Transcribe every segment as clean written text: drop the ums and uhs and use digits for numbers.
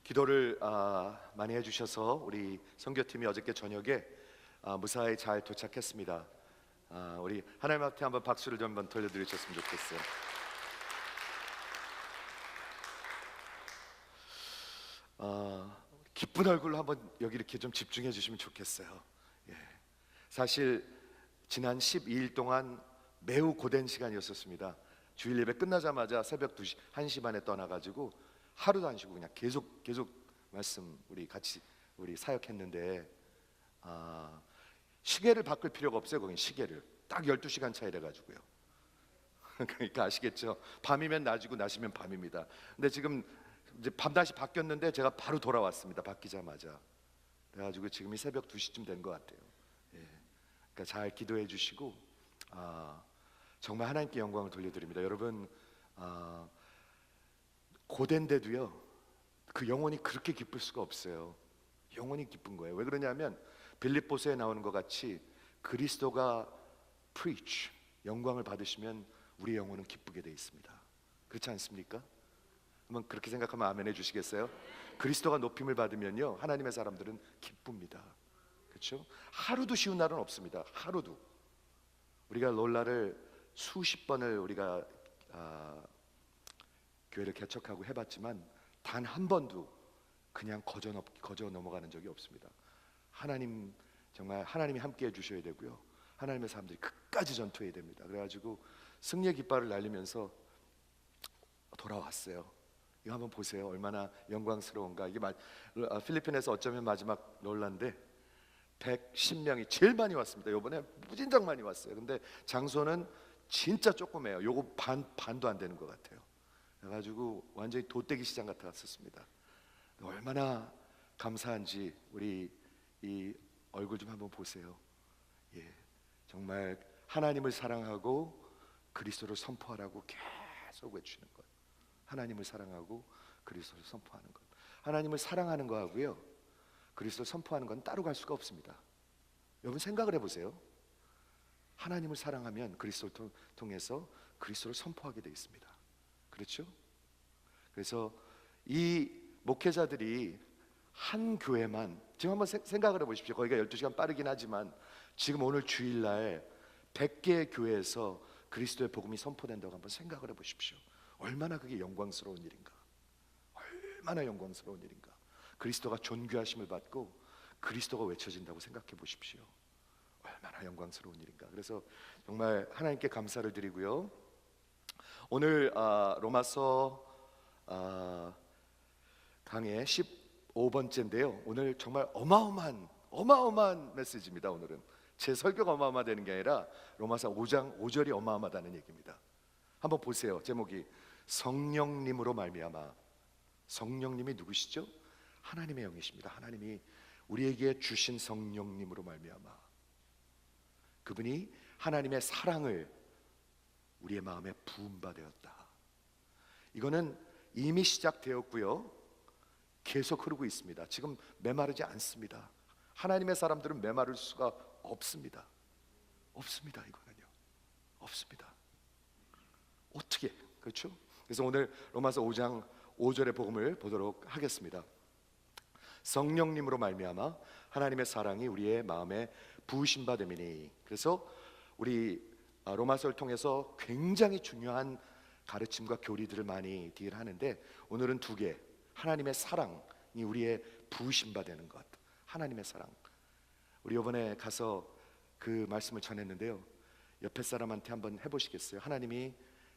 기도를 많이 해주셔서 우리 선교팀이 어저께 저녁에 무사히 잘 도착했습니다. 우리 하나님 앞에 한번 박수를 좀 한번 돌려드리셨으면 좋겠어요. 기쁜 얼굴로 한번 여기 이렇게 좀 집중해 주시면 좋겠어요. 예. 사실 지난 12일 동안 매우 고된 시간이었었습니다. 주일 예배 끝나자마자 새벽 2시, 1시 반에 떠나가지고 하루도 안 쉬고 그냥 계속 말씀 우리 사역했는데 시계를 바꿀 필요가 없어요. 거긴 시계를 딱 12시간 차이래 가지고요. 그러니까 아시겠죠? 밤이면 낮이고 낮이면 밤입니다. 근데 지금 이제 밤낮이 바뀌었는데 제가 바로 돌아왔습니다. 바뀌자마자. 그래가지고 지금이 새벽 2시쯤 된 것 같아요. 예. 그러니까 잘 기도해 주시고 정말 하나님께 영광을 돌려드립니다. 여러분 고된데도요 그 영혼이 그렇게 기쁠 수가 없어요. 영혼이 기쁜 거예요. 왜 그러냐면 빌립보서에 나오는 것 같이 그리스도가 preach 영광을 받으시면 우리 영혼은 기쁘게 돼 있습니다. 그렇지 않습니까? 한번 그렇게 생각하면 아멘 해주시겠어요? 그리스도가 높임을 받으면요 하나님의 사람들은 기쁩니다. 그렇죠? 하루도 쉬운 날은 없습니다. 하루도. 우리가 롤라를 수십 번을 우리가 교회를 개척하고 해봤지만 단 한 번도 그냥 거저 넘어가는 적이 없습니다. 하나님 정말 하나님이 함께 해주셔야 되고요. 하나님의 사람들이 끝까지 전투해야 됩니다. 그래가지고 승리의 깃발을 날리면서 돌아왔어요. 이거 한번 보세요. 얼마나 영광스러운가. 이게 필리핀에서 어쩌면 마지막 롤라인데 110명이 제일 많이 왔습니다. 이번에 무진장 많이 왔어요. 근데 장소는 진짜 조그매요. 요거 반도 안 되는 것 같아요. 그래가지고 완전히 돗대기 시장 같았었습니다. 얼마나 감사한지 우리 이 얼굴 좀 한번 보세요. 예, 정말 하나님을 사랑하고 그리스도를 선포하라고 계속 외치는 것. 하나님을 사랑하고 그리스도를 선포하는 것. 하나님을 사랑하는 거하고요 그리스도를 선포하는 건 따로 갈 수가 없습니다. 여러분 생각을 해보세요. 하나님을 사랑하면 그리스도를 통해서 그리스도를 선포하게 되어 있습니다. 그렇죠? 그래서 이 목회자들이 한 교회만 지금 한번 생각을 해보십시오. 거기가 12시간 빠르긴 하지만 지금 오늘 주일날 100개의 교회에서 그리스도의 복음이 선포된다고 한번 생각을 해보십시오. 얼마나 그게 영광스러운 일인가. 얼마나 영광스러운 일인가. 그리스도가 존귀하심을 받고 그리스도가 외쳐진다고 생각해 보십시오. 얼마나 영광스러운 일인가. 그래서 정말 하나님께 감사를 드리고요. 오늘 로마서 강의 15번째인데요 오늘 정말 어마어마한 메시지입니다. 오늘은 제 설교가 어마어마되는 게 아니라 로마서 5장 5절이 어마어마하다는 얘기입니다. 한번 보세요. 제목이 성령님으로 말미암아. 성령님이 누구시죠? 하나님의 영이십니다. 하나님이 우리에게 주신 성령님으로 말미암아 그분이 하나님의 사랑을 우리의 마음에 부음받았다. 이거는 이미 시작되었고요 계속 흐르고 있습니다. 지금 메마르지 않습니다. 하나님의 사람들은 메마를 수가 없습니다. 없습니다. 이거는요 없습니다. 어떻게 그렇죠? 그래서 오늘 로마서 5장 5절의 복음을 보도록 하겠습니다. 성령님으로 말미암아 하나님의 사랑이 우리의 마음에 부으신 바 됨이니. 그래서 우리 로마서를 통해서 굉장히 중요한 가르침과 교리들을 많이 하는데 오늘은 두 개. 하나님의 사랑이 우리의 부으신 바 되는 것. 하나님의 사랑. 우리 이번에 가서 그 말씀을 전했는데요 옆에 사람한테 한번 해보시겠어요? 하나님이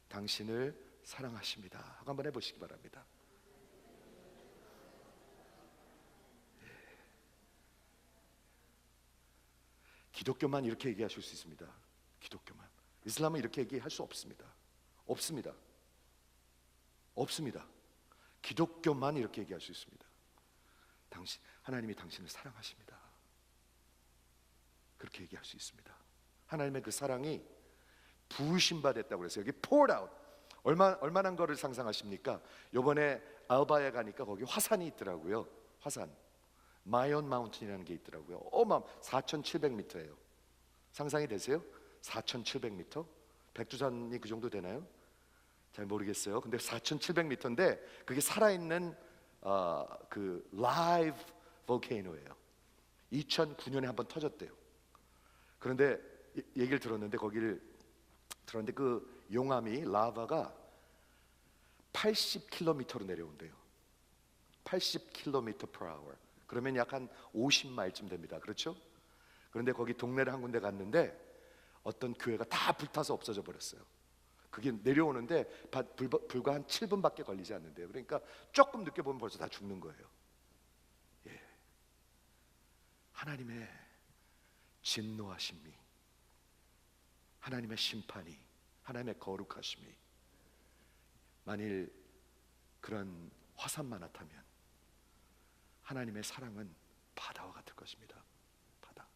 당신을 사랑하십니다 하고 한번 해보시기 바랍니다. 기독교만 이렇게 얘기하실 수 있습니다. 기독교만. 이슬람은 이렇게 얘기할 수 없습니다. 없습니다. 기독교만 이렇게 얘기할 수 있습니다. 하나님이 당신을 사랑하십니다. 그렇게 얘기할 수 있습니다. 하나님의 그 사랑이 부으신 바 됐다고 그랬어요. 여기 poured out. 얼마나 거를 상상하십니까? 요번에 알바에 가니까 거기 화산이 있더라고요. 화산. 마이온 마운틴이라는 게 있더라고요. 4,700m예요. 상상이 되세요? 4,700m? 백두산이 그 정도 되나요? 잘 모르겠어요. 근데 4,700m인데 그게 살아있는 그 라이브 볼케이노예요. 2009년에 한번 터졌대요. 그런데 얘기를 들었는데 그 용암이 라바가 80km로 내려온대요. 80km/h. 그러면 약 한 50마일쯤 됩니다. 그렇죠? 그런데 거기 동네를 한 군데 갔는데 어떤 교회가 다 불타서 없어져 버렸어요. 그게 내려오는데 불과 한 7분밖에 걸리지 않는데요. 그러니까 조금 늦게 보면 벌써 다 죽는 거예요. 예. 하나님의 진노하심이, 하나님의 심판이, 하나님의 거룩하심이 만일 그런 화산만 같다면 하나님의 사랑은 바다와 같을 것입니다. 바다.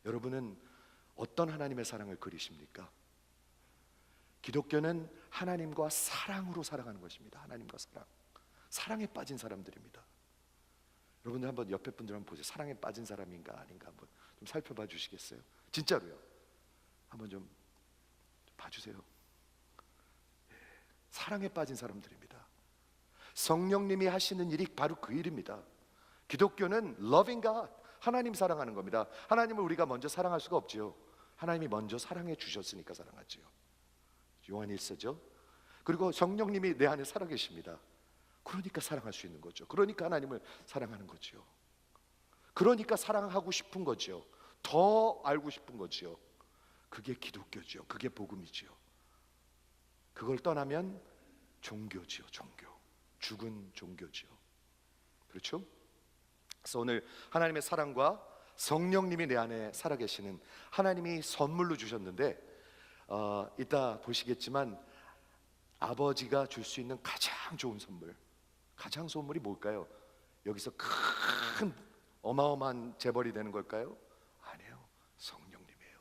여러분은 어떤 하나님의 사랑을 그리십니까? 기독교는 하나님과 사랑으로 살아가는 것입니다. 하나님과 사랑. 사랑에 빠진 사람들입니다. 여러분들 한번 옆에 분들 한번 보세요. 사랑에 빠진 사람인가 아닌가 한번 좀 살펴봐 주시겠어요? 진짜로요. 한번 좀 봐주세요. 사랑에 빠진 사람들입니다. 성령님이 하시는 일이 바로 그 일입니다. 기독교는 loving God, 하나님 사랑하는 겁니다. 하나님을 우리가 먼저 사랑할 수가 없지요. 하나님이 먼저 사랑해 주셨으니까 사랑하지요. 요한일서죠. 그리고 성령님이 내 안에 살아계십니다. 그러니까 사랑할 수 있는 거죠. 그러니까 하나님을 사랑하는 거죠. 그러니까 사랑하고 싶은 거죠. 더 알고 싶은 거죠. 그게 기독교죠. 그게 복음이죠. 그걸 떠나면 종교지요. 종교. 죽은 종교지요. 그렇죠? 그래서 오늘 하나님의 사랑과 성령님이 내 안에 살아계시는 하나님이 선물로 주셨는데 이따 보시겠지만 아버지가 줄 수 있는 가장 좋은 선물, 가장 선물이 뭘까요? 여기서 큰 어마어마한 재벌이 되는 걸까요? 아니에요. 성령님이에요.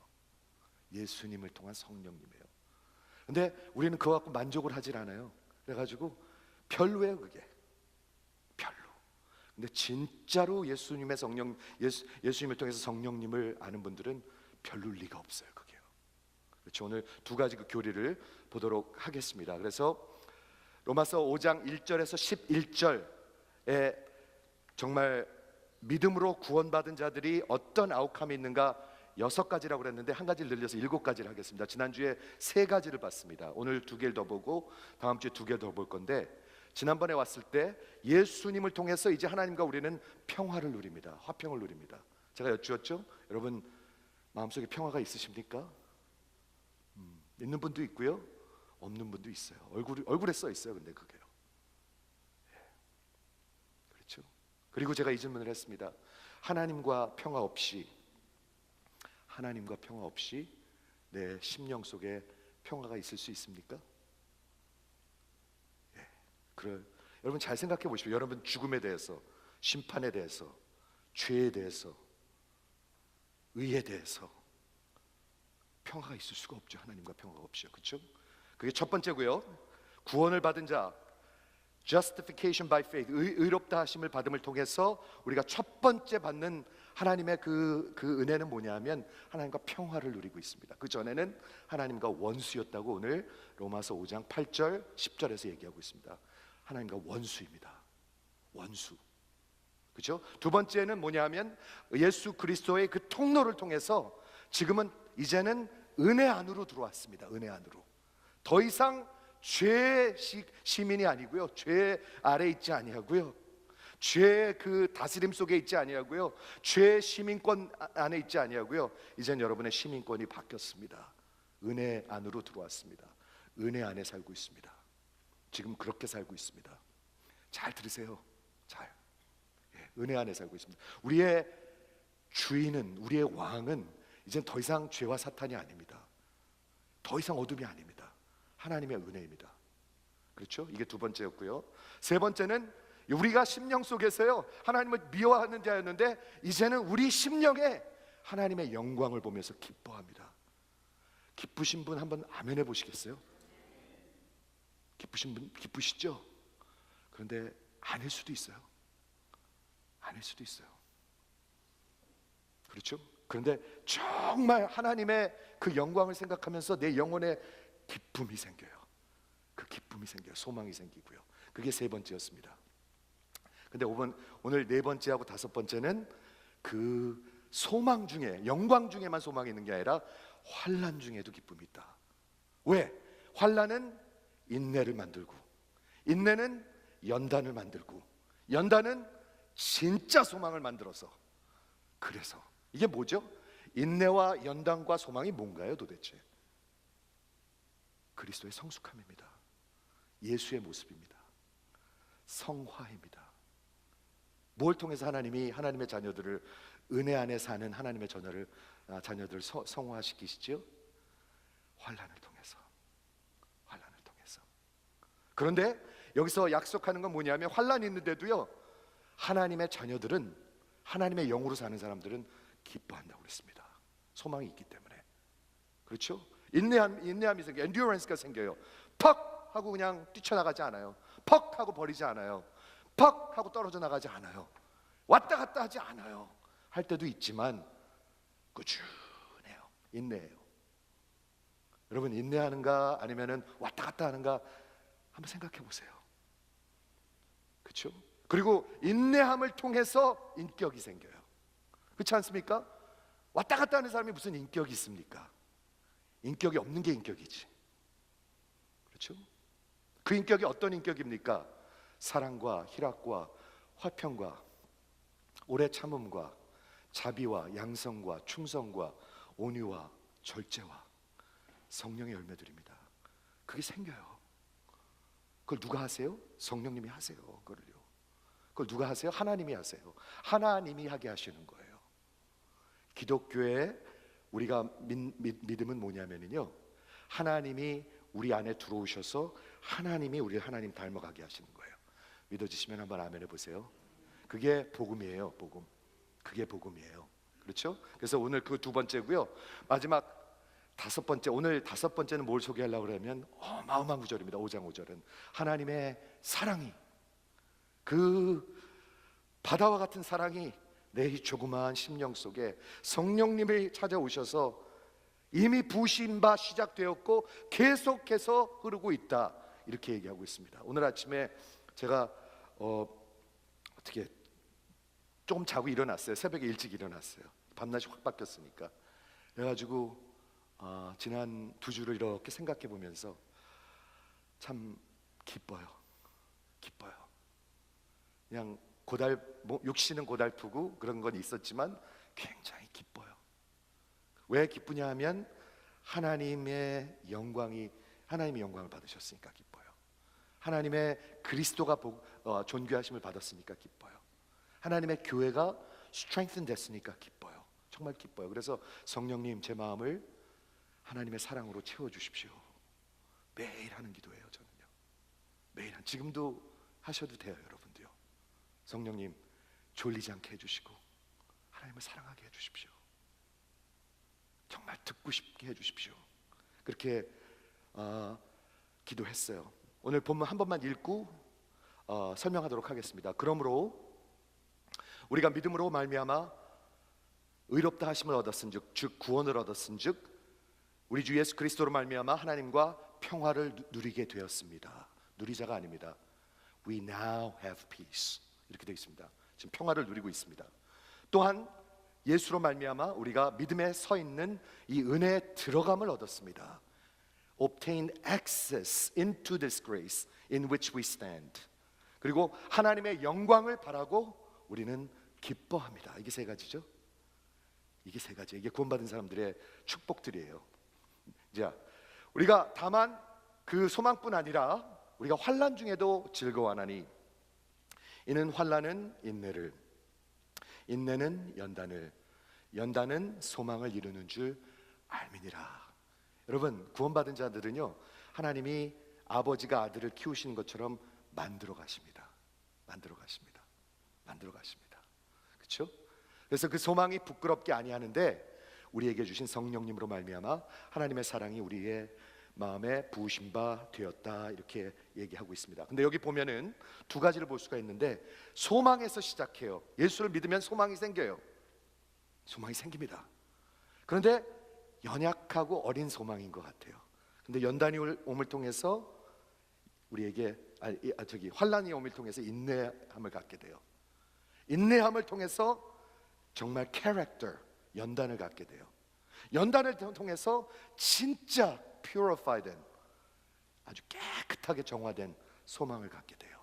예수님을 통한 성령님이에요. 근데 우리는 그거 갖고 만족을 하질 않아요. 그래가지고 별로예요. 그게 별로. 근데 진짜로 예수님의 예수님을 통해서 성령님을 아는 분들은 별로일 리가 없어요. 그게요. 그렇죠. 오늘 두 가지 그 교리를 보도록 하겠습니다. 그래서 로마서 5장 1절에서 11절에 정말 믿음으로 구원받은 자들이 어떤 아웃컴이 있는가 6가지라고 그랬는데 한 가지를 늘려서 7가지를 하겠습니다. 지난주에 3가지를 봤습니다. 오늘 2개를 더 보고 다음 주에 2개 더 볼 건데, 지난번에 왔을 때 예수님을 통해서 이제 하나님과 우리는 평화를 누립니다. 화평을 누립니다. 제가 여쭈었죠? 여러분 마음속에 평화가 있으십니까? 있는 분도 있고요, 없는 분도 있어요. 얼굴에 써 있어요. 근데 그게요. 그렇죠? 그리고 제가 이 질문을 했습니다. 하나님과 평화 없이 내 심령 속에 평화가 있을 수 있습니까? 여러분 잘 생각해 보십시오. 여러분 죽음에 대해서, 심판에 대해서, 죄에 대해서, 의에 대해서 평화가 있을 수가 없죠. 하나님과 평화가 없이요. 그렇죠? 그게 첫 번째고요. 구원을 받은 자, justification by faith, 의롭다 하심을 받음을 통해서 우리가 첫 번째 받는 하나님의 그 은혜는 뭐냐면 하나님과 평화를 누리고 있습니다. 그 전에는 하나님과 원수였다고 오늘 로마서 5장 8절 10절에서 얘기하고 있습니다. 하나님과 원수입니다. 원수. 그렇죠? 두 번째는 뭐냐면 예수 그리스도의 그 통로를 통해서 지금은 이제는 은혜 안으로 들어왔습니다. 은혜 안으로. 더 이상 죄의 시민이 아니고요, 죄 아래 있지 아니하고요, 죄의 그 다스림 속에 있지 아니하고요, 죄의 시민권 안에 있지 아니하고요, 이젠 여러분의 시민권이 바뀌었습니다. 은혜 안으로 들어왔습니다. 은혜 안에 살고 있습니다. 지금 그렇게 살고 있습니다. 잘 들으세요. 잘. 은혜 안에 살고 있습니다. 우리의 주인은, 우리의 왕은 이젠 더 이상 죄와 사탄이 아닙니다. 더 이상 어둠이 아닙니다. 하나님의 은혜입니다. 그렇죠? 이게 두 번째였고요. 세 번째는 우리가 심령 속에서요 하나님을 미워하는 자였는데 이제는 우리 심령에 하나님의 영광을 보면서 기뻐합니다. 기쁘신 분 한번 아멘 해보시겠어요? 기쁘신 분 기쁘시죠? 그런데 아닐 수도 있어요. 아닐 수도 있어요. 그렇죠? 그런데 정말 하나님의 그 영광을 생각하면서 내 영혼에 기쁨이 생겨요. 그 기쁨이 생겨요. 소망이 생기고요. 그게 세 번째였습니다. 근데 오늘 네 번째하고 다섯 번째는 그 소망 중에, 영광 중에만 소망이 있는 게 아니라 환난 중에도 기쁨이 있다. 왜? 환난은 인내를 만들고, 인내는 연단을 만들고, 연단은 진짜 소망을 만들어서. 그래서 이게 뭐죠? 인내와 연단과 소망이 뭔가요 도대체? 그리스도의 성숙함입니다. 예수의 모습입니다. 성화입니다. 뭘 통해서 하나님이 하나님의 자녀들을, 은혜 안에 사는 하나님의 자녀들을 성화시키시죠? 환난을 통해서. 환난을 통해서. 그런데 여기서 약속하는 건 뭐냐면, 환난이 있는데도요, 하나님의 자녀들은, 하나님의 영으로 사는 사람들은 기뻐한다고 그랬습니다. 소망이 있기 때문에. 그렇죠? 인내함이 생겨요. 엔듀런스가 생겨요. 퍽 하고 그냥 뛰쳐나가지 않아요. 퍽 하고 버리지 않아요. 퍽 하고 떨어져 나가지 않아요. 왔다 갔다 하지 않아요. 할 때도 있지만 꾸준해요. 인내해요. 여러분, 인내하는가 아니면은 왔다 갔다 하는가 한번 생각해 보세요. 그렇죠? 그리고 인내함을 통해서 인격이 생겨요. 그렇지 않습니까? 왔다 갔다 하는 사람이 무슨 인격이 있습니까? 인격이 없는 게 인격이지. 그렇죠? 그 인격이 어떤 인격입니까? 사랑과 희락과 화평과 오래 참음과 자비와 양성과 충성과 온유와 절제와 성령의 열매들입니다. 그게 생겨요. 그걸 누가 하세요? 성령님이 하세요. 그걸 누가 하세요? 하나님이 하세요. 하나님이 하게 하시는 거예요. 기독교의 우리가 믿음은 뭐냐면요, 하나님이 우리 안에 들어오셔서 하나님이 우리를 하나님 닮아가게 하시는 거예요. 믿어지시면 한번 아멘 해보세요. 그게 복음이에요. 복음. 그게 복음이에요. 그렇죠? 그래서 오늘 그 두 번째고요. 마지막 다섯 번째, 오늘 다섯 번째는 뭘 소개하려고 그러면 어마어마한 구절입니다. 5장 5절은 하나님의 사랑이, 그 바다와 같은 사랑이 내 이 조그마한 심령 속에 성령님이 찾아오셔서 이미 부으신 바 시작되었고 계속해서 흐르고 있다, 이렇게 얘기하고 있습니다. 오늘 아침에 제가 어떻게 조금 자고 일어났어요. 새벽에 일찍 일어났어요. 밤낮이 확 바뀌었으니까. 그래가지고 지난 두 주를 이렇게 생각해 보면서 참 기뻐요. 그냥 육신은 고달프고 그런 건 있었지만 굉장히 기뻐요. 왜 기쁘냐 하면 하나님의 영광을 받으셨으니까 기뻐요. 하나님의 그리스도가 존귀하심을 받았으니까 기뻐요. 하나님의 교회가 strengthen 됐으니까 기뻐요. 정말 기뻐요. 그래서 성령님, 제 마음을 하나님의 사랑으로 채워주십시오. 매일 하는 기도예요. 저는요, 매일 지금도 하셔도 돼요. 여러분도요. 성령님, 졸리지 않게 해주시고 하나님을 사랑하게 해주십시오. 정말 듣고 싶게 해주십시오. 그렇게 기도했어요. 오늘 본문 한 번만 읽고 설명하도록 하겠습니다. 그러므로 우리가 믿음으로 말미암아 의롭다 하심을 얻었은즉, 즉 구원을 얻었은즉 우리 주 예수 그리스도로 말미암아 하나님과 평화를 누리게 되었습니다. 누리자가 아닙니다. We now have peace, 이렇게 되어 있습니다. 지금 평화를 누리고 있습니다. 또한 예수로 말미암아 우리가 믿음에 서 있는 이 은혜에 들어감을 얻었습니다. Obtain access into this grace in which we stand. 그리고 하나님의 영광을 바라고 우리는 기뻐합니다. 이게 세 가지죠. 이게 구원받은 사람들의 축복들이에요. 자, 우리가 다만 그 소망뿐 아니라 우리가 환난 중에도 즐거워하나니 이는 환난은 인내를, 인내는 연단을, 연단은 소망을 이루는 줄 알미니라. 여러분, 구원받은 자들은요, 하나님이 아버지가 아들을 키우시는 것처럼 만들어 가십니다. 그렇죠? 그래서 그 소망이 부끄럽게 아니하는데 우리에게 주신 성령님으로 말미암아 하나님의 사랑이 우리의 마음에 부으신 바 되었다, 이렇게 얘기하고 있습니다. 근데 여기 보면은 두 가지를 볼 수가 있는데, 소망에서 시작해요. 예수를 믿으면 소망이 생겨요. 소망이 생깁니다. 그런데 연약하고 어린 소망인 것 같아요. 근데 연단이 옴을 통해서 우리에게 환란이 옴을 통해서 인내함을 갖게 돼요. 인내함을 통해서 정말 캐릭터, 연단을 갖게 돼요. 연단을 통해서 진짜 purify된, 아주 깨끗하게 정화된 소망을 갖게 돼요.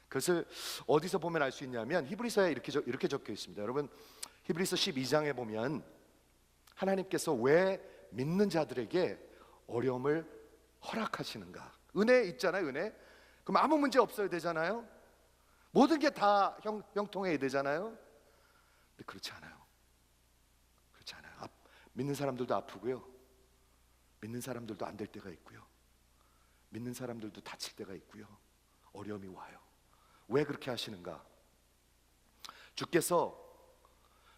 그것을 어디서 보면 알 수 있냐면 히브리서에 이렇게 적혀 있습니다. 여러분, 히브리서 12장에 보면 하나님께서 왜 믿는 자들에게 어려움을 허락하시는가? 은혜 있잖아요, 은혜. 그럼 아무 문제 없어야 되잖아요. 모든 게 다 형통해야 되잖아요. 근데 그렇지 않아요. 그렇지 않아요. 믿는 사람들도 아프고요. 믿는 사람들도 안 될 때가 있고요. 믿는 사람들도 다칠 때가 있고요. 어려움이 와요. 왜 그렇게 하시는가? 주께서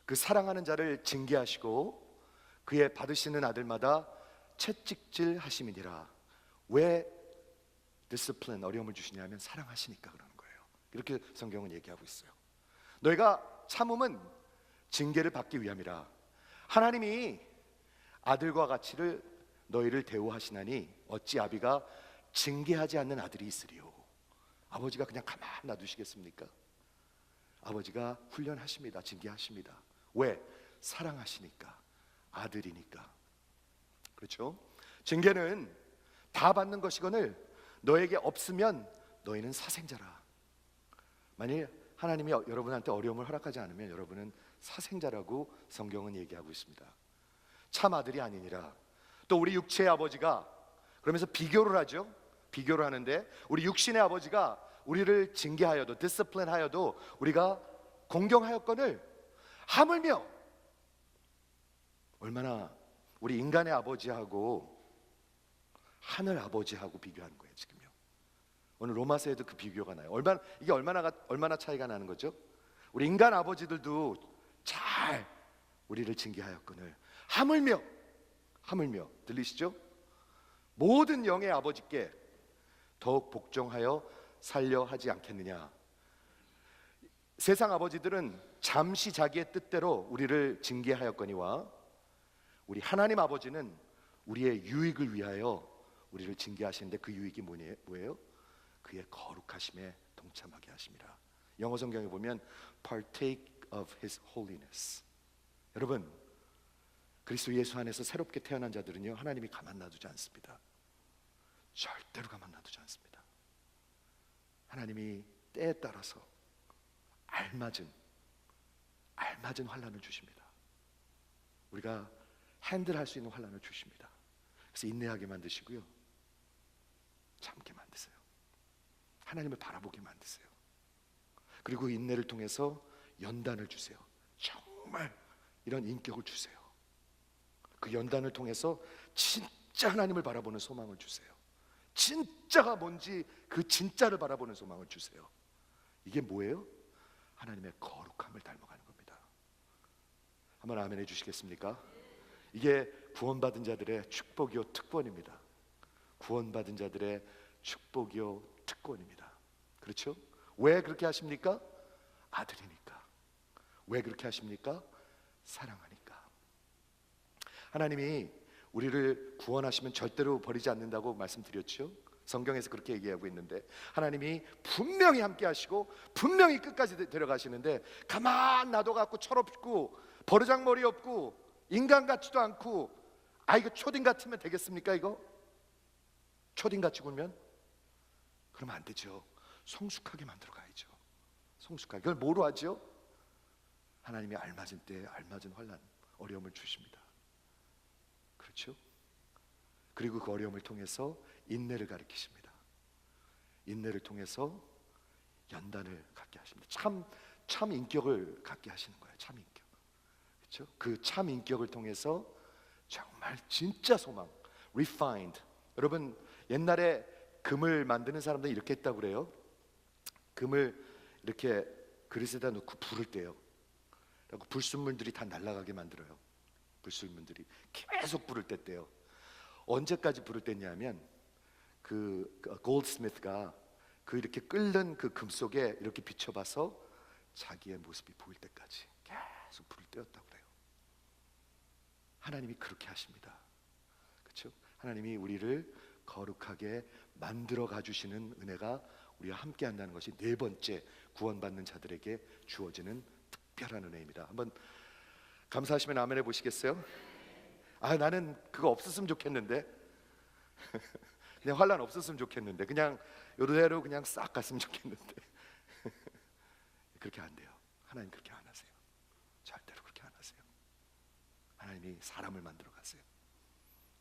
그 사랑하는 자를 징계하시고 그의 받으시는 아들마다 채찍질 하심이니라. 왜 디스플린, 어려움을 주시냐면 사랑하시니까 그러는 거예요. 이렇게 성경은 얘기하고 있어요. 너희가 참음은 징계를 받기 위함이라. 하나님이 아들과 같이를 너희를 대우하시나니 어찌 아비가 징계하지 않는 아들이 있으리요. 아버지가 그냥 가만 놔두시겠습니까? 아버지가 훈련하십니다. 징계하십니다. 왜? 사랑하시니까, 아들이니까. 그렇죠? 징계는 다 받는 것이거늘 너에게 없으면 너희는 사생자라. 만일 하나님이 여러분한테 어려움을 허락하지 않으면 여러분은 사생자라고 성경은 얘기하고 있습니다. 참 아들이 아니니라. 또 우리 육체의 아버지가, 그러면서 비교를 하죠. 비교를 하는데 우리 육신의 아버지가 우리를 징계하여도, 디스플린하여도 우리가 공경하였거늘 하물며 얼마나 우리 인간의 아버지하고 하늘 아버지하고 비교하는 거예요. 지금요. 오늘 로마서에도 그 비교가 나요. 이게 얼마나 차이가 나는 거죠? 우리 인간 아버지들도 잘 우리를 징계하였거늘 하물며 들리시죠? 모든 영의 아버지께 더욱 복종하여 살려 하지 않겠느냐. 세상 아버지들은 잠시 자기의 뜻대로 우리를 징계하였거니와 우리 하나님 아버지는 우리의 유익을 위하여 우리를 징계하시는데 그 유익이 뭐예요? 그의 거룩하심에 동참하게 하심이라. 영어 성경에 보면 partake of his holiness. 여러분, 그리스도 예수 안에서 새롭게 태어난 자들은요, 하나님이 가만 놔두지 않습니다. 절대로 가만 놔두지 않습니다. 하나님이 때에 따라서 알맞은 환난을 주십니다. 우리가 핸들할 수 있는 환난을 주십니다. 그래서 인내하게 만드시고요, 참게 만드세요. 하나님을 바라보게 만드세요. 그리고 인내를 통해서 연단을 주세요. 정말 이런 인격을 주세요. 그 연단을 통해서 진짜 하나님을 바라보는 소망을 주세요. 진짜가 뭔지 그 진짜를 바라보는 소망을 주세요. 이게 뭐예요? 하나님의 거룩함을 닮아가는 겁니다. 한번 아멘 해주시겠습니까? 이게 구원받은 자들의 축복이요 특권입니다. 구원받은 자들의 축복이요 특권입니다. 그렇죠? 왜 그렇게 하십니까? 아들이니까. 왜 그렇게 하십니까? 사랑하니까. 하나님이 우리를 구원하시면 절대로 버리지 않는다고 말씀드렸죠. 성경에서 그렇게 얘기하고 있는데 하나님이 분명히 함께 하시고 분명히 끝까지 데려가시는데 가만 놔둬갖고 철없고 버르장머리 없고 인간 같지도 않고 이거 초딩 같으면 되겠습니까? 이거 초딩같이 굴면? 그러면 안 되죠. 성숙하게 만들어 가야죠. 성숙하게. 그걸 뭐로 하죠? 하나님이 알맞은 때에 알맞은 환난, 어려움을 주십니다. 그렇죠? 그리고 그 어려움을 통해서 인내를 가르치십니다. 인내를 통해서 연단을 갖게 하십니다. 참 인격을 갖게 하시는 거예요. 참 인격. 그렇죠? 그 참 인격을 통해서 정말 진짜 소망, refined. 여러분, 옛날에 금을 만드는 사람들은 이렇게 했다고 그래요. 금을 이렇게 그릇에다 넣고 불을 떼요. 그리고 불순물들이 다 날아가게 만들어요. 불순물들이 계속 불을 뗐대요. 언제까지 불을 뗐냐면 그 골드스미스가 그 이렇게 끓는 그 금 속에 이렇게 비춰봐서 자기의 모습이 보일 때까지 계속 불을 떼었다고 그래요. 하나님이 그렇게 하십니다. 그렇죠? 하나님이 우리를 거룩하게 만들어 가주시는 은혜가 우리가 함께 한다는 것이 네 번째 구원받는 자들에게 주어지는 특별한 은혜입니다. 한번 감사하시면 아멘 해보시겠어요? 아, 나는 그거 없었으면 좋겠는데 그냥 환난 없었으면 좋겠는데 그냥 요대로 그냥 싹 갔으면 좋겠는데 그렇게 안 돼요. 하나님 그렇게 안 하세요. 절대로 그렇게 안 하세요. 하나님이 사람을 만들어 가세요.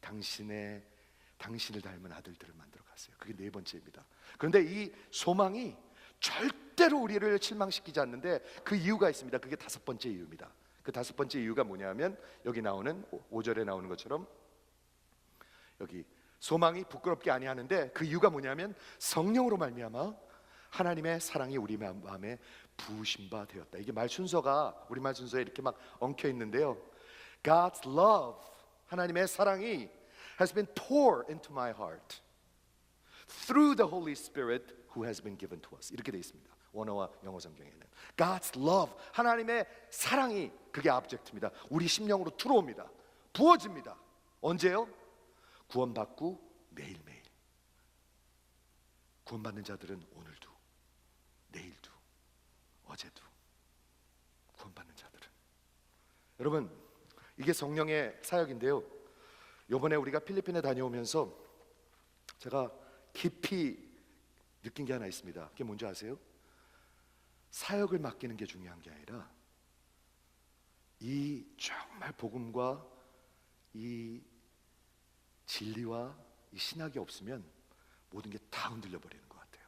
당신을 닮은 아들들을 만들어 가세요. 그게 네 번째입니다. 그런데 이 소망이 절대로 우리를 실망시키지 않는데 그 이유가 있습니다. 그게 다섯 번째 이유입니다. 그 다섯 번째 이유가 뭐냐면 여기 나오는 5절에 나오는 것처럼 여기 소망이 부끄럽게 아니하는데 그 이유가 뭐냐면 성령으로 말미암아 하나님의 사랑이 우리 마음에 부으신 바 되었다. 이게 말 순서가 우리말 순서에 이렇게 막 엉켜 있는데요. God's love, 하나님의 사랑이 has been poured into my heart through the Holy Spirit who has been given to us. 이렇게 되어 있습니다. 원어와 영어 성경에는 God's love, 하나님의 사랑이 그게 object입니다. 우리 심령으로 들어옵니다. 부어집니다. 언제요? 구원받고 매일매일. 구원받는 자들은 오늘도, 내일도, 어제도 구원받는 자들은. 여러분, 이게 성령의 사역인데요. 이번에 우리가 필리핀에 다녀오면서 제가 깊이 느낀 게 하나 있습니다. 그게 뭔지 아세요? 사역을 맡기는 게 중요한 게 아니라 이 정말 복음과 이 진리와 이 신학이 없으면 모든 게 다 흔들려 버리는 것 같아요.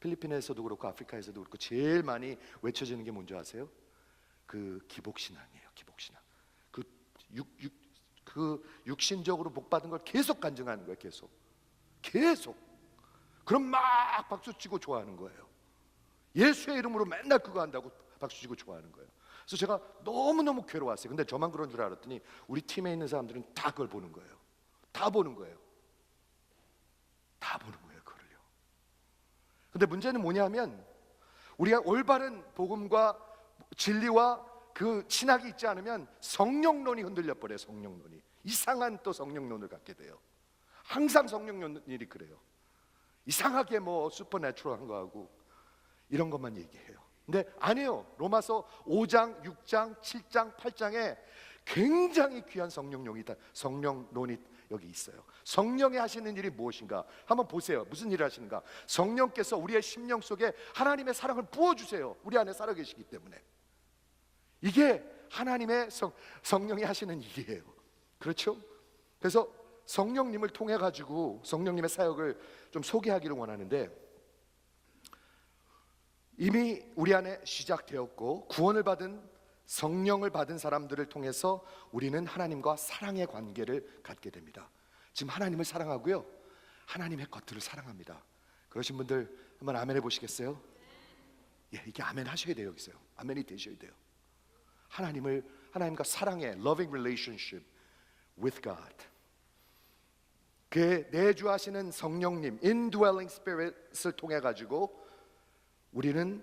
필리핀에서도 그렇고 아프리카에서도 그렇고 제일 많이 외쳐지는 게 뭔지 아세요? 그 기복신앙이에요. 기복신앙. 그 육신적으로 복 받은 걸 계속 간증하는 거예요. 계속. 그럼 막 박수치고 좋아하는 거예요. 예수의 이름으로 맨날 그거 한다고 박수치고 좋아하는 거예요. 그래서 제가 너무너무 괴로웠어요. 근데 저만 그런 줄 알았더니 우리 팀에 있는 사람들은 다 그걸 보는 거예요. 다 보는 거예요. 그걸요. 근데 문제는 뭐냐면 우리가 올바른 복음과 진리와 그 신학이 있지 않으면 성령론이 흔들려 버려요. 성령론이 이상한 또 성령론을 갖게 돼요. 항상 성령론이 그래요. 이상하게 뭐 슈퍼내추럴한 거 하고 이런 것만 얘기해요. 근데 아니에요. 로마서 5장, 6장, 7장, 8장에 굉장히 귀한 성령론이 여기 있어요. 성령이 하시는 일이 무엇인가? 한번 보세요. 무슨 일을 하시는가? 성령께서 우리의 심령 속에 하나님의 사랑을 부어주세요. 우리 안에 살아계시기 때문에. 이게 하나님의 성령이 하시는 일이에요. 그렇죠? 그래서 성령님을 통해 가지고 성령님의 사역을 좀 소개하기를 원하는데, 이미 우리 안에 시작되었고 구원을 받은 성령을 받은 사람들을 통해서 우리는 하나님과 사랑의 관계를 갖게 됩니다. 지금 하나님을 사랑하고요, 하나님의 것들을 사랑합니다. 그러신 분들 한번 아멘 해보시겠어요? 예, 이게 아멘 하셔야 돼요. 여기서요, 아멘이 되셔야 돼요. 하나님과 사랑의 loving relationship with God. 그 내주하시는 성령님, indwelling spirit을 통해 가지고 우리는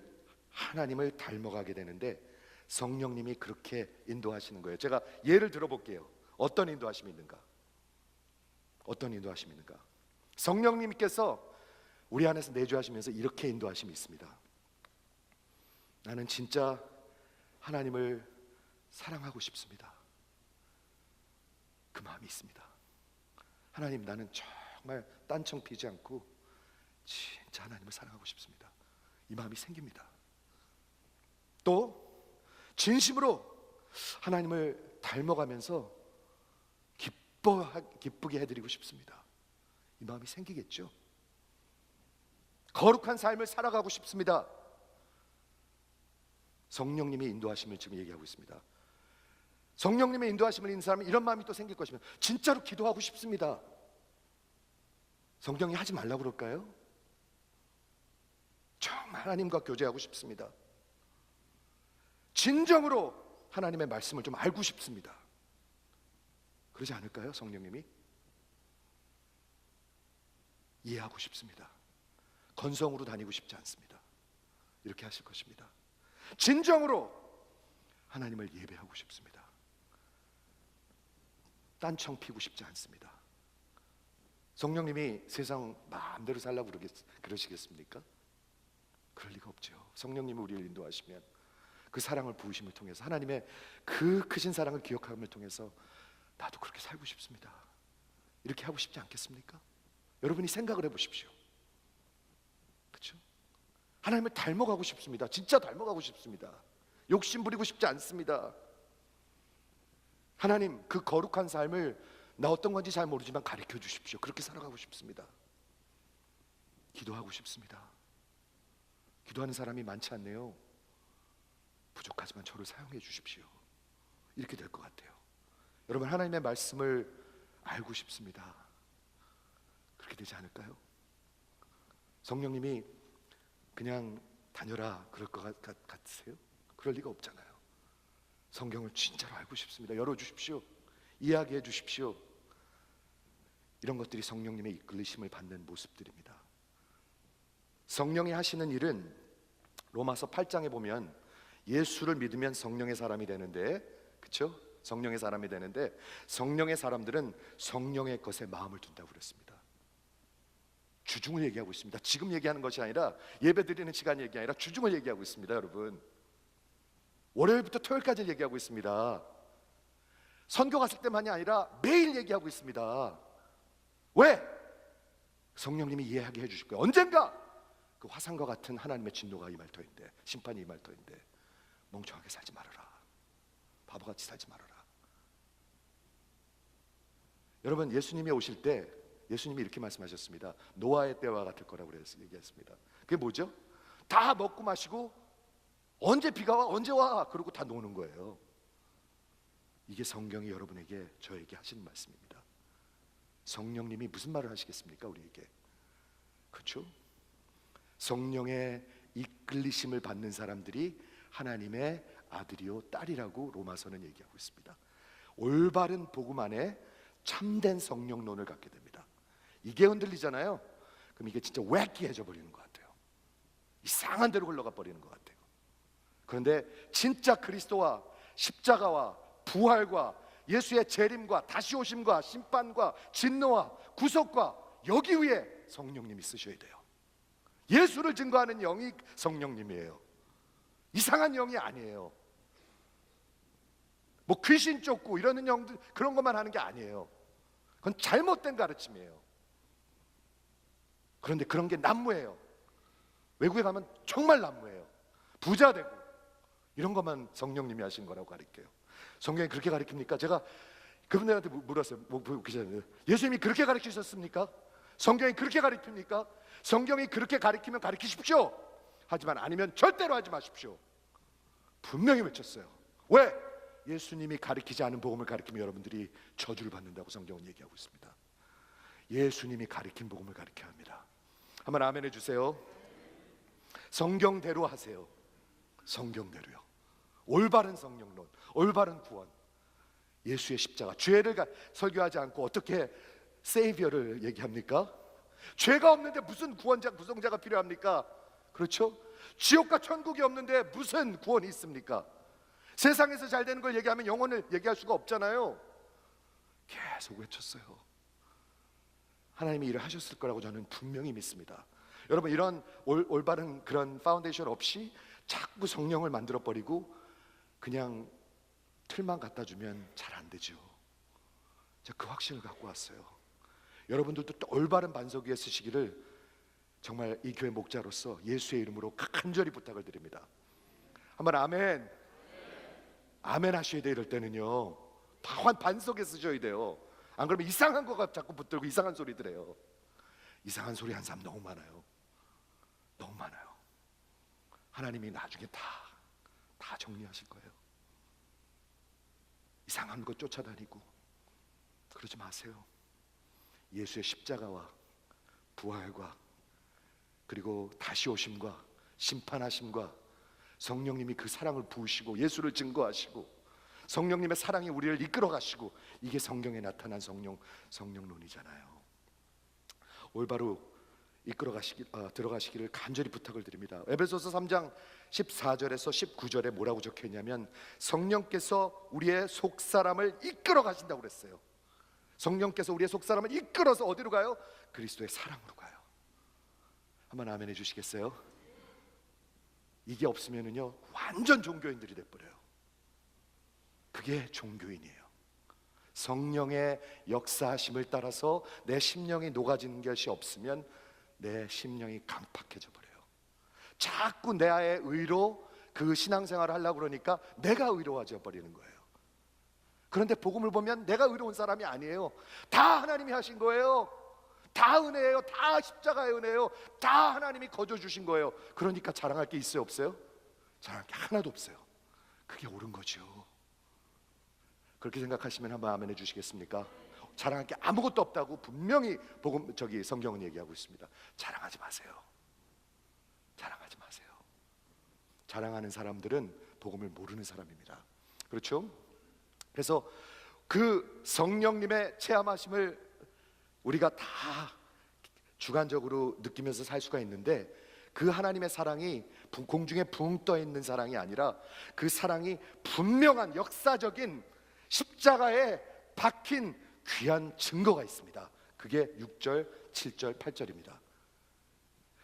하나님을 닮아가게 되는데 성령님이 그렇게 인도하시는 거예요. 제가 예를 들어볼게요. 어떤 인도하심이 있는가? 성령님께서 우리 안에서 내주하시면서 이렇게 인도하심이 있습니다. 나는 진짜 하나님을 사랑하고 싶습니다. 그 마음이 있습니다. 하나님, 나는 정말 딴청 피지 않고 진짜 하나님을 사랑하고 싶습니다. 이 마음이 생깁니다. 또 진심으로 하나님을 닮아가면서 기쁘게 해드리고 싶습니다. 이 마음이 생기겠죠. 거룩한 삶을 살아가고 싶습니다. 성령님의 인도하심을 지금 얘기하고 있습니다. 성령님의 인도하심을 있는 사람은 이런 마음이 또 생길 것입니다. 진짜로 기도하고 싶습니다. 성령이 하지 말라고 그럴까요? 정말 하나님과 교제하고 싶습니다. 진정으로 하나님의 말씀을 좀 알고 싶습니다. 그러지 않을까요? 성령님이 이해하고 싶습니다. 건성으로 다니고 싶지 않습니다. 이렇게 하실 것입니다. 진정으로 하나님을 예배하고 싶습니다. 딴청 피고 싶지 않습니다. 성령님이 세상 마음대로 살라고 그러시겠습니까? 그럴 리가 없죠. 성령님이 우리를 인도하시면 그 사랑을 부으심을 통해서 하나님의 그 크신 사랑을 기억함을 통해서 나도 그렇게 살고 싶습니다, 이렇게 하고 싶지 않겠습니까? 여러분이 생각을 해보십시오. 그렇죠? 하나님을 닮아가고 싶습니다. 진짜 닮아가고 싶습니다. 욕심 부리고 싶지 않습니다. 하나님, 그 거룩한 삶을 나 어떤 건지 잘 모르지만 가르쳐 주십시오. 그렇게 살아가고 싶습니다. 기도하고 싶습니다. 기도하는 사람이 많지 않네요. 부족하지만 저를 사용해 주십시오. 이렇게 될 것 같아요. 여러분, 하나님의 말씀을 알고 싶습니다. 그렇게 되지 않을까요? 성령님이 그냥 다녀라 그럴 것 같으세요? 그럴 리가 없잖아요. 성경을 진짜로 알고 싶습니다. 열어주십시오. 이야기해 주십시오. 이런 것들이 성령님의 이끌리심을 받는 모습들입니다. 성령이 하시는 일은 로마서 8장에 보면 예수를 믿으면 성령의 사람이 되는데, 그렇죠? 성령의 사람이 되는데 성령의 사람들은 성령의 것에 마음을 둔다고 그랬습니다. 주중을 얘기하고 있습니다. 지금 얘기하는 것이 아니라 예배 드리는 시간 얘기 아니라 주중을 얘기하고 있습니다. 여러분, 월요일부터 토요일까지 얘기하고 있습니다. 선교 갔을 때만이 아니라 매일 얘기하고 있습니다. 왜? 성령님이 이해하게 해주실 거예요. 언젠가 그 화산과 같은 하나님의 진노가 임할 터인데, 심판이 임할 터인데 멍청하게 살지 말아라, 바보같이 살지 말아라. 여러분, 예수님이 오실 때 예수님이 이렇게 말씀하셨습니다. 노아의 때와 같을 거라고 얘기했습니다. 그게 뭐죠? 다 먹고 마시고 언제 비가 와? 언제 와? 그러고 다 노는 거예요. 이게 성경이 여러분에게, 저에게 하시는 말씀입니다. 성령님이 무슨 말을 하시겠습니까? 우리에게. 그렇죠? 성령의 이끌리심을 받는 사람들이 하나님의 아들이요 딸이라고 로마서는 얘기하고 있습니다. 올바른 복음 안에 참된 성령론을 갖게 됩니다. 이게 흔들리잖아요. 그럼 이게 진짜 웩기해져 버리는 것 같아요. 이상한 데로 흘러가 버리는 것 같아요. 그런데 진짜 그리스도와 십자가와 부활과 예수의 재림과 다시 오심과 심판과 진노와 구속과 여기 위에 성령님이 쓰셔야 돼요. 예수를 증거하는 영이 성령님이에요. 이상한 영이 아니에요. 뭐 귀신 쫓고 이러는 영들, 그런 것만 하는 게 아니에요. 그건 잘못된 가르침이에요. 그런데 그런 게 난무해요. 외국에 가면 정말 난무해요. 부자 되고 이런 것만 성령님이 하신 거라고 가르쳐요. 성경이 그렇게 가르칩니까? 제가 그분들한테 물었어요. 예수님이 그렇게 가르치셨습니까? 성경이 그렇게 가르칩니까? 성경이 그렇게 가르치면 가르치십시오. 하지만 아니면 절대로 하지 마십시오. 분명히 외쳤어요. 왜? 예수님이 가르치지 않은 복음을 가르치면 여러분들이 저주를 받는다고 성경은 얘기하고 있습니다. 예수님이 가르친 복음을 가르쳐야 합니다. 한번 아멘 해주세요. 성경대로 하세요. 성경대로요. 올바른 성령론, 올바른 구원, 예수의 십자가. 죄를 설교하지 않고 어떻게 세이비어를 얘기합니까? 죄가 없는데 무슨 구원자, 구성자가 필요합니까? 그렇죠? 지옥과 천국이 없는데 무슨 구원이 있습니까? 세상에서 잘 되는 걸 얘기하면 영혼을 얘기할 수가 없잖아요. 계속 외쳤어요. 하나님이 일을 하셨을 거라고 저는 분명히 믿습니다. 여러분, 이런 올바른 그런 파운데이션 없이 자꾸 성령을 만들어버리고 그냥 틀만 갖다 주면 잘 안 되죠. 제가 그 확신을 갖고 왔어요. 여러분들도 또 올바른 반석 위에 쓰시기를 정말 이 교회 목자로서 예수의 이름으로 간절히 부탁을 드립니다. 한번 아멘. 아멘 하셔야 돼요. 이럴 때는요, 반석에 쓰셔야 돼요. 안 그러면 이상한 거가 자꾸 붙들고 이상한 소리들 해요. 이상한 소리 한 사람 너무 많아요. 너무 많아요. 하나님이 나중에 다 정리하실 거예요. 이상한 거 쫓아다니고 그러지 마세요. 예수의 십자가와 부활과 그리고 다시 오심과 심판하심과 성령님이 그 사랑을 부으시고 예수를 증거하시고 성령님의 사랑이 우리를 이끌어 가시고, 이게 성경에 나타난 성령론이잖아요. 올바로 들어가시기를 간절히 부탁을 드립니다. 에베소서 3장 14절에서 19절에 뭐라고 적혀 있냐면 성령께서 우리의 속사람을 이끌어 가신다고 그랬어요. 성령께서 우리의 속사람을 이끌어서 어디로 가요? 그리스도의 사랑으로 가요. 한번 아멘 해주시겠어요? 이게 없으면은요 완전 종교인들이 돼버려요. 그게 종교인이에요. 성령의 역사하심을 따라서 내 심령이 녹아지는 것이 없으면 내 심령이 강팍해져 버려요. 자꾸 내 아의 의로 그 신앙생활을 하려고 그러니까 내가 의로워져 버리는 거예요. 그런데 복음을 보면 내가 의로운 사람이 아니에요. 다 하나님이 하신 거예요. 다 은혜예요. 다 십자가의 은혜예요. 다 하나님이 거저 주신 거예요. 그러니까 자랑할 게 있어요, 없어요? 자랑할 게 하나도 없어요. 그게 옳은 거죠. 그렇게 생각하시면 한번 아멘 해주시겠습니까? 자랑할 게 아무것도 없다고 분명히 성경은 얘기하고 있습니다. 자랑하지 마세요. 자랑하지 마세요. 자랑하는 사람들은 복음을 모르는 사람입니다. 그렇죠? 그래서 그 성령님의 체험하심을 우리가 다 주관적으로 느끼면서 살 수가 있는데, 그 하나님의 사랑이 공중에 붕 떠 있는 사랑이 아니라 그 사랑이 분명한 역사적인 십자가에 박힌 귀한 증거가 있습니다. 그게 6절, 7절, 8절입니다.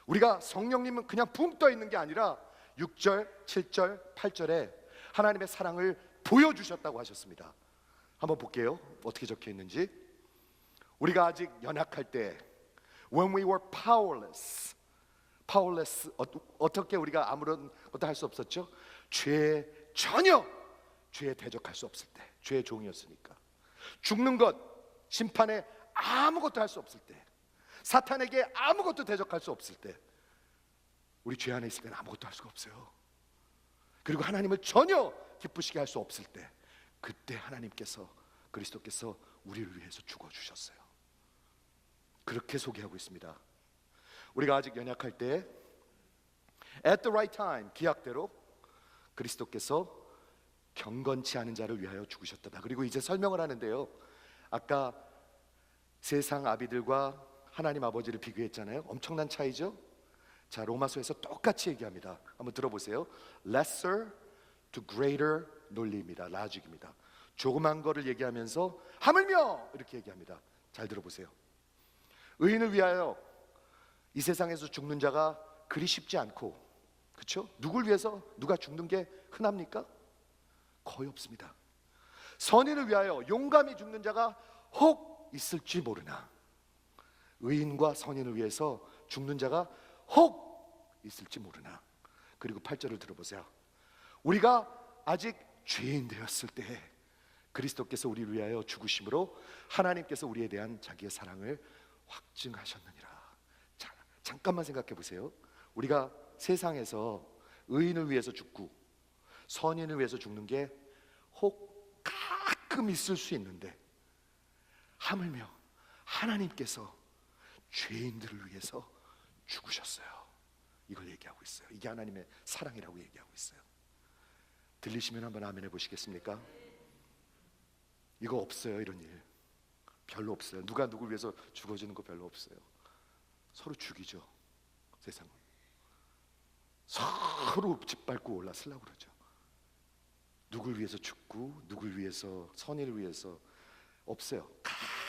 우리가 성령님은 그냥 붕 떠 있는 게 아니라 6절, 7절, 8절에 하나님의 사랑을 보여주셨다고 하셨습니다. 한번 볼게요. 어떻게 적혀 있는지. 우리가 아직 연약할 때, when we were powerless, 어떻게 우리가 아무런 것도 할 수 없었죠? 전혀 죄에 대적할 수 없을 때, 죄의 종이었으니까. 죽는 것, 심판에 아무것도 할 수 없을 때, 사탄에게 아무것도 대적할 수 없을 때, 우리 죄 안에 있을 때는 아무것도 할 수가 없어요. 그리고 하나님을 전혀 기쁘시게 할 수 없을 때, 그때 하나님께서, 그리스도께서 우리를 위해서 죽어주셨어요. 그렇게 소개하고 있습니다. 우리가 아직 연약할 때 at the right time, 기약대로 그리스도께서 경건치 않은 자를 위하여 죽으셨다. 그리고 이제 설명을 하는데요, 아까 세상 아비들과 하나님 아버지를 비교했잖아요. 엄청난 차이죠. 자, 로마서에서 똑같이 얘기합니다. 한번 들어보세요. lesser to greater 논리입니다. 라직입니다. 조그만 거를 얘기하면서 하물며 이렇게 얘기합니다. 잘 들어보세요. 의인을 위하여 이 세상에서 죽는 자가 그리 쉽지 않고, 그렇죠? 누굴 위해서 누가 죽는 게 흔합니까? 거의 없습니다. 선인을 위하여 용감히 죽는 자가 혹 있을지 모르나, 의인과 선인을 위해서 죽는 자가 혹 있을지 모르나. 그리고 8절을 들어보세요. 우리가 아직 죄인 되었을 때 그리스도께서 우리를 위하여 죽으심으로 하나님께서 우리에 대한 자기의 사랑을 확증하셨느니라. 자, 잠깐만 생각해 보세요. 우리가 세상에서 의인을 위해서 죽고 선인을 위해서 죽는 게 혹 가끔 있을 수 있는데, 하물며 하나님께서 죄인들을 위해서 죽으셨어요. 이걸 얘기하고 있어요. 이게 하나님의 사랑이라고 얘기하고 있어요. 들리시면 한번 아멘 해보시겠습니까? 이거 없어요. 이런 일 별로 없어요. 누가 누굴 위해서 죽어주는 거 별로 없어요. 서로 죽이죠. 세상은 서로 짓밟고 올라서려고 그러죠. 누굴 위해서 죽고 누굴 위해서, 선의를 위해서 없어요.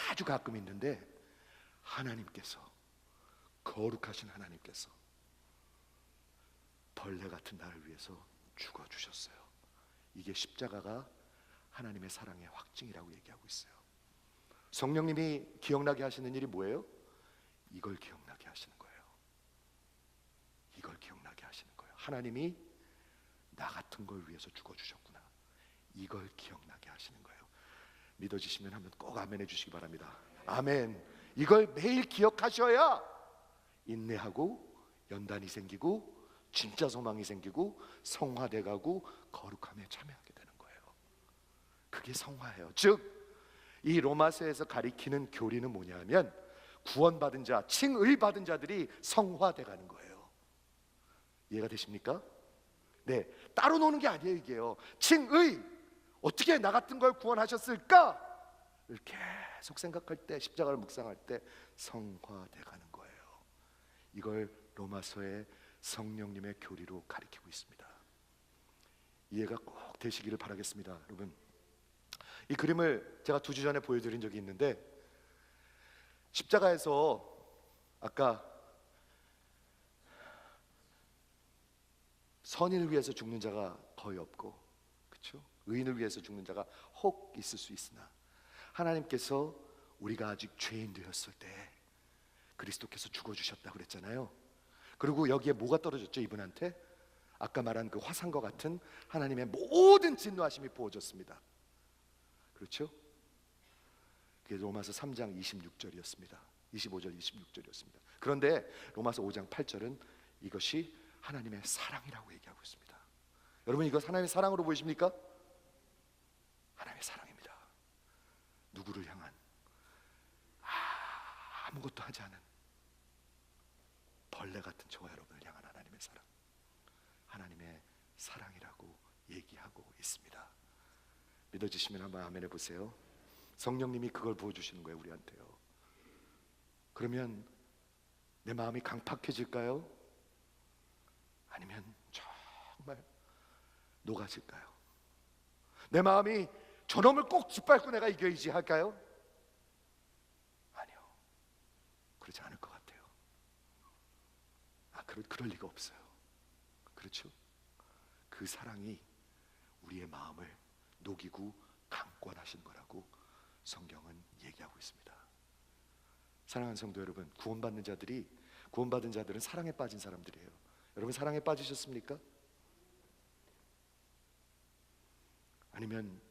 아주 가끔 있는데, 하나님께서, 거룩하신 하나님께서 벌레 같은 나를 위해서 죽어주셨어요. 이게 십자가가 하나님의 사랑의 확증이라고 얘기하고 있어요. 성령님이 기억나게 하시는 일이 뭐예요? 이걸 기억나게 하시는 거예요. 이걸 기억나게 하시는 거예요. 하나님이 나 같은 걸 위해서 죽어주셨구나. 이걸 기억나게 하시는 거예요. 믿어지시면 한번 꼭 아멘 해주시기 바랍니다. 아멘. 이걸 매일 기억하셔야 인내하고 연단이 생기고 진짜 소망이 생기고 성화돼가고 거룩함에 참여하게 되는 거예요. 그게 성화예요. 즉 이 로마서에서 가리키는 교리는 뭐냐면, 구원받은 자, 칭의 받은 자들이 성화돼가는 거예요. 이해가 되십니까? 네, 따로 노는 게 아니에요. 이게요, 칭의, 어떻게 나 같은 걸 구원하셨을까를 계속 생각할 때, 십자가를 묵상할 때 성화돼가는 거예요. 이걸 로마서의 성령님의 교리로 가리키고 있습니다. 이해가 꼭 되시기를 바라겠습니다. 여러분, 이 그림을 제가 2주 전에 보여드린 적이 있는데, 십자가에서 아까 선인을 위해서 죽는 자가 거의 없고, 그렇죠? 의인을 위해서 죽는 자가 혹 있을 수 있으나 하나님께서 우리가 아직 죄인 되었을 때 그리스도께서 죽어주셨다고 그랬잖아요. 그리고 여기에 뭐가 떨어졌죠? 이분한테 아까 말한 그 화산과 같은 하나님의 모든 진노하심이 부어졌습니다. 그렇죠? 그게 로마서 3장 26절이었습니다. 25절 26절이었습니다. 그런데 로마서 5장 8절은 이것이 하나님의 사랑이라고 얘기하고 있습니다. 여러분, 이거 하나님의 사랑으로 보이십니까? 하나님의 사랑입니다. 누구를 향한? 아무것도 하지 않은 벌레 같은 저와 여러분을 향한 하나님의 사랑, 하나님의 사랑이라고 얘기하고 있습니다. 믿어지시면 한번 아멘 해보세요. 성령님이 그걸 부어주시는 거예요, 우리한테요. 그러면 내 마음이 강팍해질까요? 아니면 정말 녹아질까요? 내 마음이 저놈을 꼭 짓밟고 내가 이겨야지 할까요? 아니요, 그렇지 않을 것 같아요. 그럴 리가 없어요. 그렇죠? 그 사랑이 우리의 마음을 녹이고 강권하신 거라고 성경은 얘기하고 있습니다. 사랑하는 성도 여러분, 구원받는 자들은 사랑에 빠진 사람들이에요. 여러분, 사랑에 빠지셨습니까? 아니면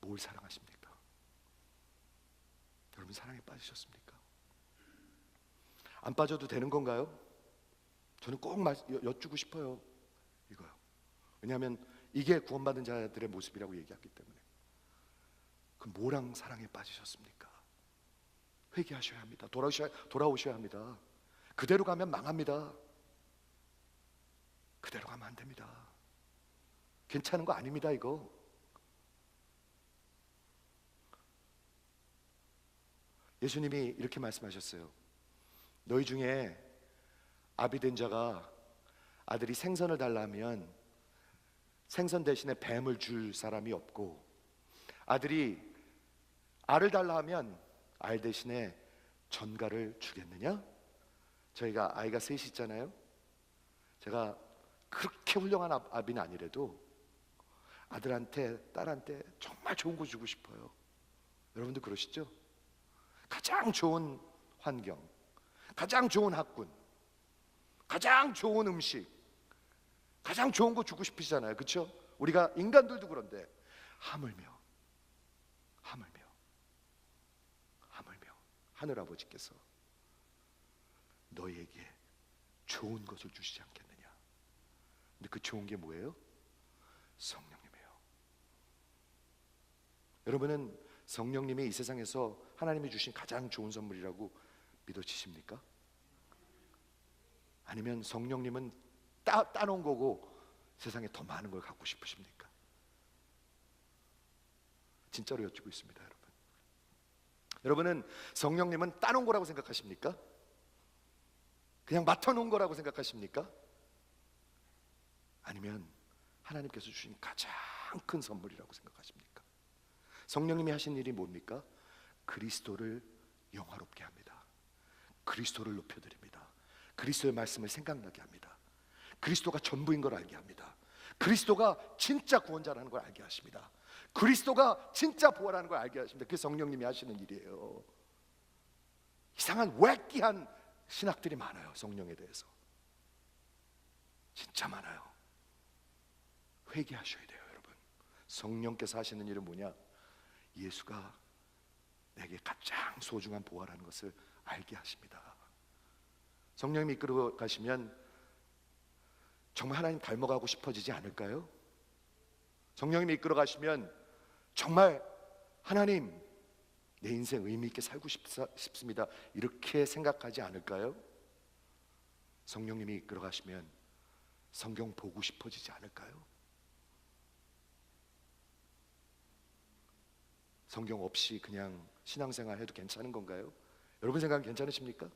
뭘 사랑하십니까? 여러분, 사랑에 빠지셨습니까? 안 빠져도 되는 건가요? 저는 꼭 여쭈고 싶어요. 이거요. 왜냐하면 이게 구원받은 자들의 모습이라고 얘기했기 때문에. 그럼 뭐랑 사랑에 빠지셨습니까? 회개하셔야 합니다. 돌아오셔야 합니다. 그대로 가면 망합니다. 그대로 가면 안 됩니다. 괜찮은 거 아닙니다, 이거. 예수님이 이렇게 말씀하셨어요. 너희 중에 아비된 자가 아들이 생선을 달라면 생선 대신에 뱀을 줄 사람이 없고, 아들이 알을 달라 하면 알 대신에 전갈을 주겠느냐? 저희가 아이가 셋이 있잖아요. 제가 그렇게 훌륭한 아비는 아니래도 아들한테 딸한테 정말 좋은 거 주고 싶어요. 여러분도 그러시죠? 가장 좋은 환경, 가장 좋은 학군, 가장 좋은 음식, 가장 좋은 거 주고 싶으시잖아요. 그렇죠? 우리가 인간들도 그런데 하물며 하늘아버지께서 너희에게 좋은 것을 주시지 않겠느냐. 근데 그 좋은 게 뭐예요? 성령님이에요. 여러분은 성령님이 이 세상에서 하나님이 주신 가장 좋은 선물이라고 믿어지십니까? 아니면 성령님은 따놓은 거고 세상에 더 많은 걸 갖고 싶으십니까? 진짜로 여쭙고 있습니다, 여러분. 여러분은 성령님은 따놓은 거라고 생각하십니까? 그냥 맡아놓은 거라고 생각하십니까? 아니면 하나님께서 주신 가장 큰 선물이라고 생각하십니까? 성령님이 하신 일이 뭡니까? 그리스도를 영화롭게 합니다. 그리스도를 높여드립니다. 그리스도의 말씀을 생각나게 합니다. 그리스도가 전부인 걸 알게 합니다. 그리스도가 진짜 구원자라는 걸 알게 하십니다. 그리스도가 진짜 부활하는 걸 알게 하십니다. 그게 성령님이 하시는 일이에요. 이상한 웩기한 신학들이 많아요. 성령에 대해서 진짜 많아요. 회개하셔야 돼요, 여러분. 성령께서 하시는 일은 뭐냐? 예수가 내게 가장 소중한 보화라는 것을 알게 하십니다. 성령님이 이끌어 가시면 정말 하나님 닮아가고 싶어지지 않을까요? 성령님이 이끌어 가시면 정말 하나님, 내 인생 의미 있게 살고 싶습니다, 이렇게 생각하지 않을까요? 성령님이 이끌어 가시면 성경 보고 싶어지지 않을까요? 성경 없이 그냥 신앙생활 해도 괜찮은 건가요? 여러분 생각은 괜찮으십니까?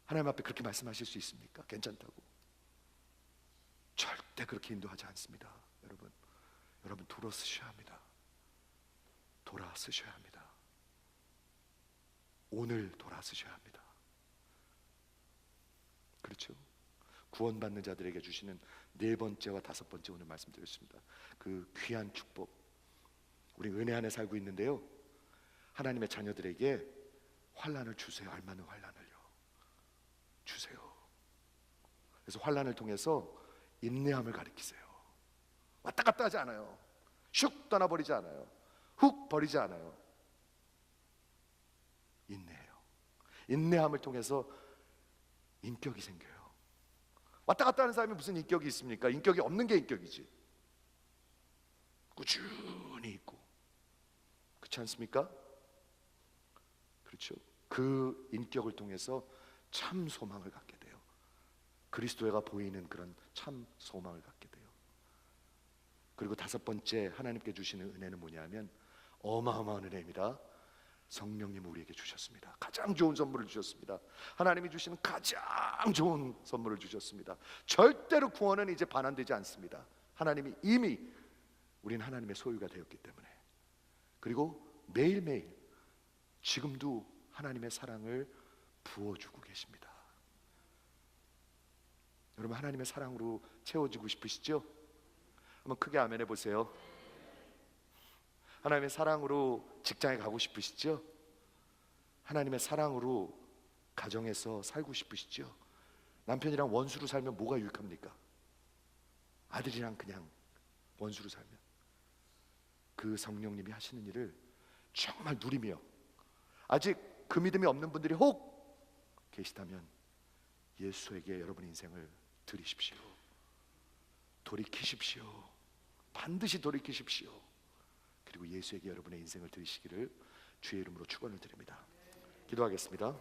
하나님 앞에 그렇게 말씀하실 수 있습니까? 괜찮다고? 절대 그렇게 인도하지 않습니다. 여러분 돌아서셔야 합니다. 돌아서셔야 합니다. 오늘 돌아서셔야 합니다. 그렇죠? 구원받는 자들에게 주시는 네 번째와 다섯 번째 오늘 말씀드렸습니다. 그 귀한 축복, 우리 은혜 안에 살고 있는데요, 하나님의 자녀들에게 환난을 주세요. 알맞은 환난을요 주세요. 그래서 환난을 통해서 인내함을 가르치세요. 왔다 갔다 하지 않아요. 슉 떠나버리지 않아요. 훅 버리지 않아요. 인내해요. 인내함을 통해서 인격이 생겨요. 왔다 갔다 하는 사람이 무슨 인격이 있습니까? 인격이 없는 게 인격이지. 꾸준히 있고, 그렇지 않습니까? 그렇죠. 그 인격을 통해서 참 소망을 갖게 돼요. 그리스도가 보이는 그런 참 소망을 갖게 돼요. 그리고 다섯 번째 하나님께 주시는 은혜는 뭐냐면 어마어마한 은혜입니다. 성령님을 우리에게 주셨습니다. 가장 좋은 선물을 주셨습니다. 하나님이 주시는 가장 좋은 선물을 주셨습니다. 절대로 구원은 이제 반환되지 않습니다. 하나님이 이미 우리는 하나님의 소유가 되었기 때문에. 그리고 매일매일 지금도 하나님의 사랑을 부어주고 계십니다. 여러분, 하나님의 사랑으로 채워지고 싶으시죠? 한번 크게 아멘 해보세요. 하나님의 사랑으로 직장에 가고 싶으시죠? 하나님의 사랑으로 가정에서 살고 싶으시죠? 남편이랑 원수로 살면 뭐가 유익합니까? 아들이랑 그냥 원수로 살면. 그 성령님이 하시는 일을 정말 누리며, 아직 그 믿음이 없는 분들이 혹 계시다면 예수에게 여러분의 인생을 드리십시오. 돌이키십시오. 반드시 돌이키십시오. 그리고 예수에게 여러분의 인생을 드리시기를 주의 이름으로 축원을 드립니다. 기도하겠습니다.